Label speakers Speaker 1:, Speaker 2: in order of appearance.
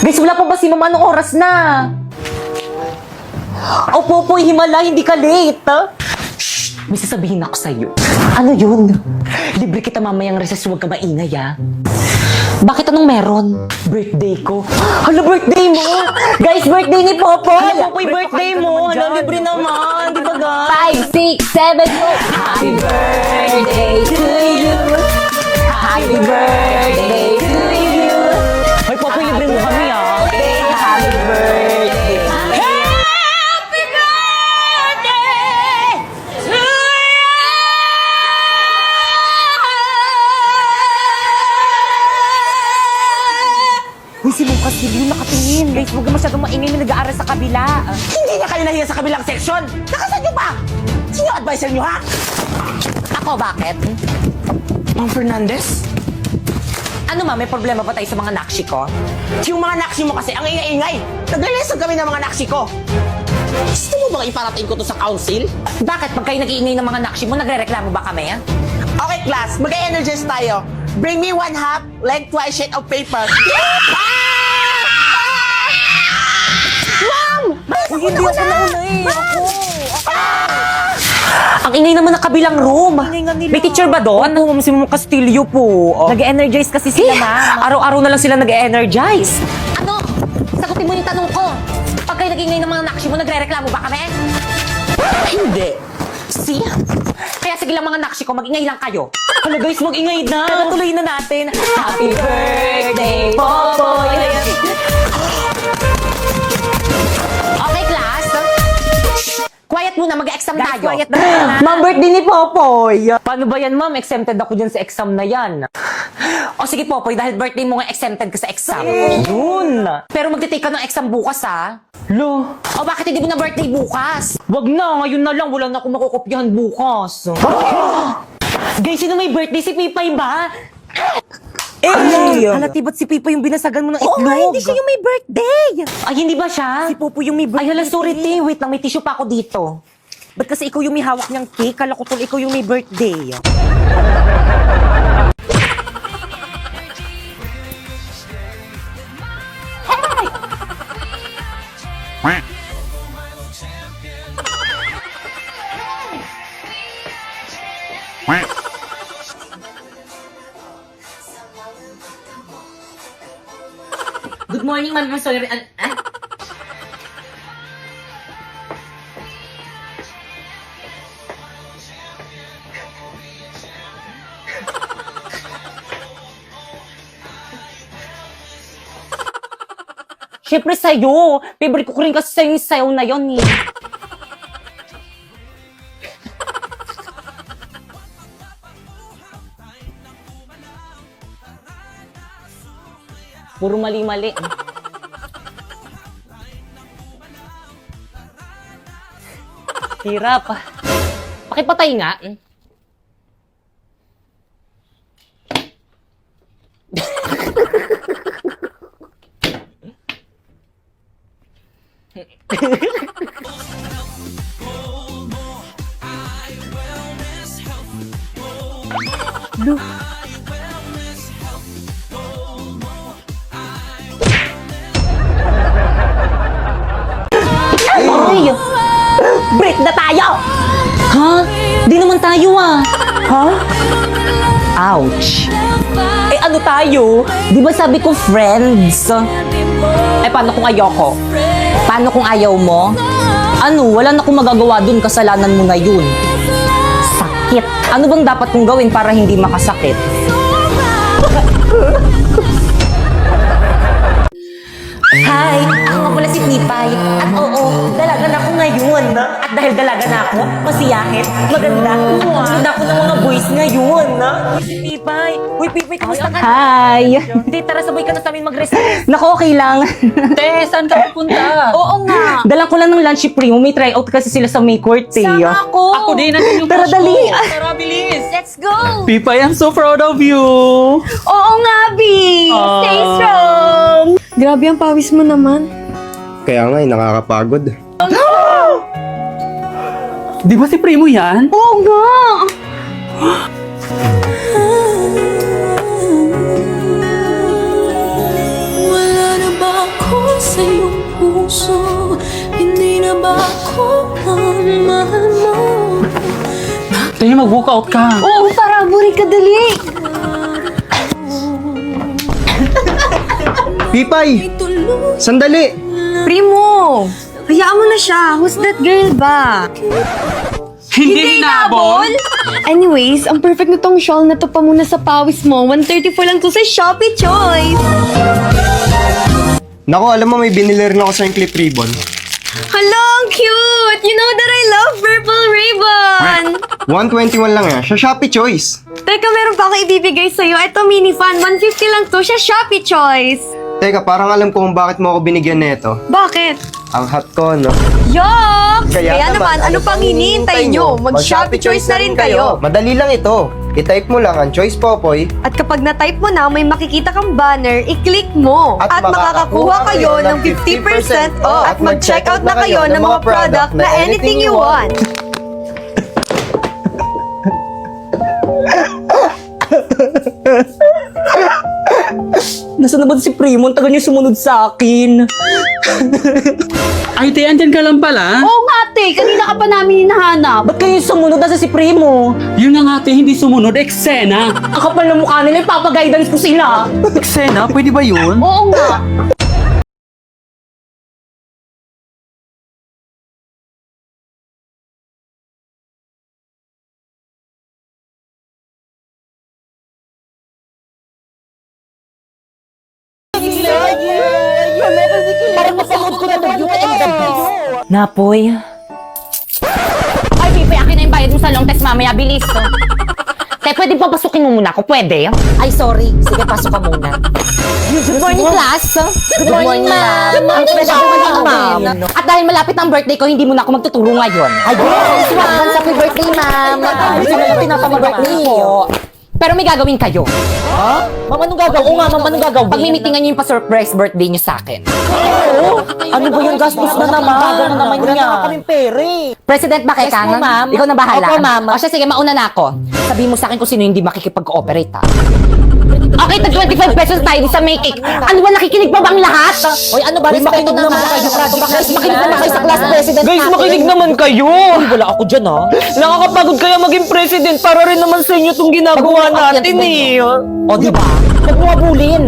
Speaker 1: Guys, wala pa ba si Mama? Anong oras na? Oh, Popoy, himala, hindi ka late. Shh! May sasabihin ako sa'yo. Ano yun? Libre kita mamayang recess, huwag ka maingay, ah. Bakit anong meron? Birthday ko. Hala, birthday mo! Guys, birthday ni Popoy! Hala, Popoy, birthday mo! Hala, libre naman! Di ba, guys?
Speaker 2: 5, 6, 7, go! Happy birthday to you! Happy birthday to you!
Speaker 1: Hoy, Popoy, libre mo kami, ah.
Speaker 2: Happy birthday!
Speaker 3: Happy birthday to
Speaker 1: Uy, si Lucas, hindi nakatingin. Guys, huwag ka masyadong maingay, may nag-aaral sa kabila.
Speaker 4: Hindi na kayo nahiya sa kabilang section! Nakasan nyo ba? Sino advisor nyo, ha?
Speaker 1: Ako, bakit?
Speaker 4: Ma'am Fernandez?
Speaker 1: Ano ma, may problema ba tayo sa mga nakshi ko?
Speaker 4: Yung mga naksi mo kasi ang ingay-ingay! Nagle-lesson kami ng mga naksi ko! Gusto mo bang iparating ko to sa council?
Speaker 1: Bakit? Pag kayo nag-iingay ng mga nakshi mo, nagre-reklamo ba kami?
Speaker 4: Okay, class. Mag-energize tayo. Bring me 1/2 lengthwise sheet of paper. Ma'am!
Speaker 1: Uy, hindi ako nauna eh. Ang ingay naman ng kabilang room. May teacher ba doon? Oo, si Ma'am Castillo po. Nag-energize kasi sila, ma'am. Araw-araw na lang sila nag-energize. Ano? Sagutin mo yung tanong ko. Pag kayo nag-iingay ng mga nakshi mo, nagre-reklamo ba kami?
Speaker 4: Hindi.
Speaker 1: See? Kaya sige lang mga nakshi ko, mag-ingay lang kayo. Hala guys, mag-ingay na. Tara, tuloy na natin. Happy birthday, Popoy! Okay, class. Quiet muna, mag-exam tayo. Quiet na muna. Ma'am, birthday ni Popoy. Paano ba yan, ma'am? Exempted ako dyan sa exam na yan. O sige, Popoy, dahil birthday mo nga exempted ka sa exam. Yun. Pero magtitake ka ng exam bukas, ha? Lo. O bakit hindi mo na birthday bukas? Wag na, ngayon na lang. Wala na akong makukopyahan bukas. Guys, sino may birthday? Si Pipay ba? Halati ba't si Pipay yung binasagan mo ng itlog? Oo nga, hindi siya yung may birthday. Ay, hindi ba siya? Si Popo yung may birthday. Ay, hala, sorry, te. Wait lang, may tissue pa ako dito. Ba't kasi ikaw yung may hawak niyang cake? Kala ko tol, ikaw yung may birthday. Good morning, ma'am. Sorry. Siyempre sa'yo. Favorite ko rin kasi sa'yo yung sayaw na yun eh. Puro mali-mali. Hirap. Pakipatay nga. Look. Ay! Break na tayo! Ha? Di naman tayo ah. Ha? Ouch. Eh ano tayo? Di ba sabi ko friends? Eh paano kung ayoko? Paano kung ayaw mo? Ano? Wala na akong magagawa dun, kasalanan mo na yun. Sakit. Ano bang dapat kong gawin para hindi makasakit? Hi! Ako nga pala si Pipay. At oo, dalaga na ako ngayon. At dahil dalaga na ako, masiyahin, maganda, sunod ako ng mga boys ngayon. Uy, si Pipay! Uy, Pipay, kamusta ka? Hi! Hindi, tara, sabay ka na sa amin mag-recess. Naku, okay lang.
Speaker 3: Te, saan ka pupunta?
Speaker 1: Oo nga. Dalang ko lang ng lunch primo. May tryout kasi sila sa May Court, eh.
Speaker 3: Sama ako! Ako din, nandun yung
Speaker 1: Tara,
Speaker 3: crush
Speaker 1: dali.
Speaker 3: ko. Tara, bilis!
Speaker 2: Let's go!
Speaker 3: Pipay, I'm so proud of you!
Speaker 2: Oo nga, B! Stay strong!
Speaker 5: Grabe ang pawis mo naman.
Speaker 6: Kaya nga, nakakapagod.
Speaker 3: Di ba si Primo yan?
Speaker 2: Oo nga!
Speaker 7: Wala na ba
Speaker 2: sa iyong puso? Hindi na ba ako ang mahal mo?
Speaker 3: Tayo, mag-workout ka.
Speaker 5: Oo, tara, buri ka dali.
Speaker 6: Pipay!
Speaker 2: Tuloy
Speaker 6: Sandali!
Speaker 5: Primo, hayaan mo na siya. Who's that girl ba?
Speaker 3: Hindi hinabol?
Speaker 5: Anyways, ang perfect na tong shawl na to pa muna sa pawis mo. 134 lang to sa Shopee Choice.
Speaker 6: Naku, alam mo may binili rin ako sa yung clip ribbon.
Speaker 5: Hala, ang cute! You know that I love purple ribbon!
Speaker 6: 121 lang yan, sa Shopee Choice.
Speaker 5: Teka, meron pa ako ibibigay sa'yo. Ito, mini fan. 150 lang to siya, Shopee Choice.
Speaker 6: Teka, parang alam ko kung bakit mo ako binigyan nito.
Speaker 5: Bakit?
Speaker 6: Ang hot ko, no?
Speaker 5: Yuck! Kaya naman, ano pang hinihintay nyo? Mag-Shopee Choice na rin kayo.
Speaker 6: Madali lang ito. I-type mo lang ang Choice Popoy
Speaker 5: At kapag na-type mo na, may makikita kang banner, i-click mo. At makakakuha kayo ng 50% off. At mag-checkout na kayo ng mga product na anything you want.
Speaker 1: Nasaan na ba si Primo? Ang tagal niya sumunod sa akin.
Speaker 3: Ay, te, andyan ka lang pala.
Speaker 2: Oo nga, te. Kanina ka pa namin hinahanap.
Speaker 1: Ba't kayo sumunod? Nasa si Primo?
Speaker 3: Yun na nga, te, hindi sumunod. Eksena.
Speaker 1: Ang kapal ng mukha nila, ipapag-guidance ko sila.
Speaker 3: Eksena? Pwede ba yun?
Speaker 2: Oo nga.
Speaker 1: Parang mapanood ko na to Beauty and the Beast. Napoy.
Speaker 2: Ay, Pipe, akin na yung bayad mo sa long test mamaya. Bilis. Te, pwede pa pasukin mo muna ako? Pwede?
Speaker 1: Ay, sorry. Sige, pasok ka muna.
Speaker 2: Good morning, class. Good morning, ma'am.
Speaker 1: Good morning, ma'am.
Speaker 2: At dahil malapit ang birthday ko, hindi muna ako magtuturo ngayon.
Speaker 1: Ay, yes! Advance happy birthday, ma'am. Gusto na lang pinapamag-birthday ko.
Speaker 2: Pero may gagawin kayo.
Speaker 1: Ha? Ma'am, anong gagawin? Oo nga, ma'am, anong gagawin?
Speaker 2: Pagmimitingan niyo yung pa-surprise birthday niyo sa akin.
Speaker 1: Ano ba yung gastos na naman? Gagawin na naman niya. Wala naman kaming pere.
Speaker 2: President ba kay
Speaker 1: Yes po,
Speaker 2: Kangan?
Speaker 1: ma'am.
Speaker 2: Ikaw na bahala.
Speaker 1: Opo, ma'am.
Speaker 2: O siya, sige, mauna na ako. Sabihin mo sa akin kung sino hindi makikipag-cooperate, ha? Okay, tag 25 pesos tayo sa may cake. Ano ba, nakikinig pa bang lahat?
Speaker 1: Hoy, ano ba? Respeto naman kayo.
Speaker 2: Guys, makinig naman kayo sa class president
Speaker 1: Guys,
Speaker 2: natin.
Speaker 1: makinig naman kayo. Uy, wala ako dyan, ha? Nakakapagod kaya maging president para rin naman sa inyo itong ginagawa natin, eh. O, diba? Huwag mo abulin.